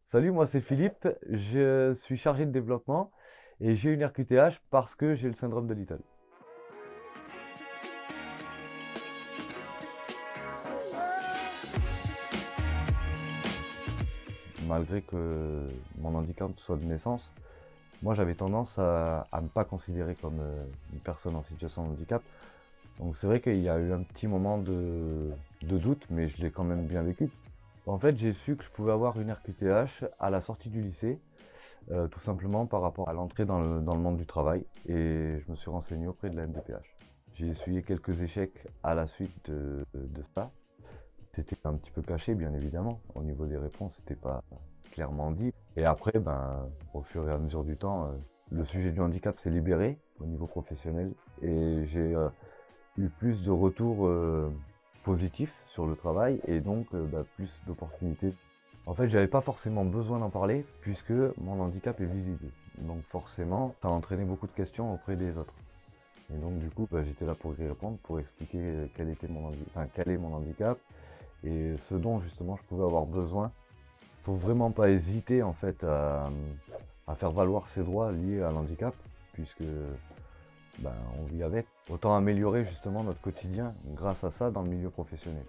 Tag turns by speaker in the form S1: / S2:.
S1: Salut, moi c'est Philippe, je suis chargé de développement et j'ai une RQTH parce que j'ai le syndrome de Little. Malgré que mon handicap soit de naissance, moi j'avais tendance à ne pas considérer comme une personne en situation de handicap. Donc c'est vrai qu'il y a eu un petit moment de doute, mais je l'ai quand même bien vécu. En fait, j'ai su que je pouvais avoir une RQTH à la sortie du lycée, tout simplement par rapport à l'entrée dans le monde du travail, et je me suis renseigné auprès de la MDPH. J'ai essuyé quelques échecs à la suite de ça. C'était un petit peu caché, bien évidemment. Au niveau des réponses, c'était pas clairement dit. Et après, au fur et à mesure du temps, le sujet du handicap s'est libéré au niveau professionnel et j'ai eu plus de retours positifs sur le travail et donc plus d'opportunités. En fait, j'avais pas forcément besoin d'en parler puisque mon handicap est visible. Donc forcément, ça a entraîné beaucoup de questions auprès des autres. Et donc du coup, j'étais là pour y répondre, pour expliquer quel est mon handicap et ce dont justement je pouvais avoir besoin. Faut vraiment pas hésiter en fait à faire valoir ses droits liés à l'handicap, puisque on vit avec. Autant améliorer justement notre quotidien grâce à ça dans le milieu professionnel.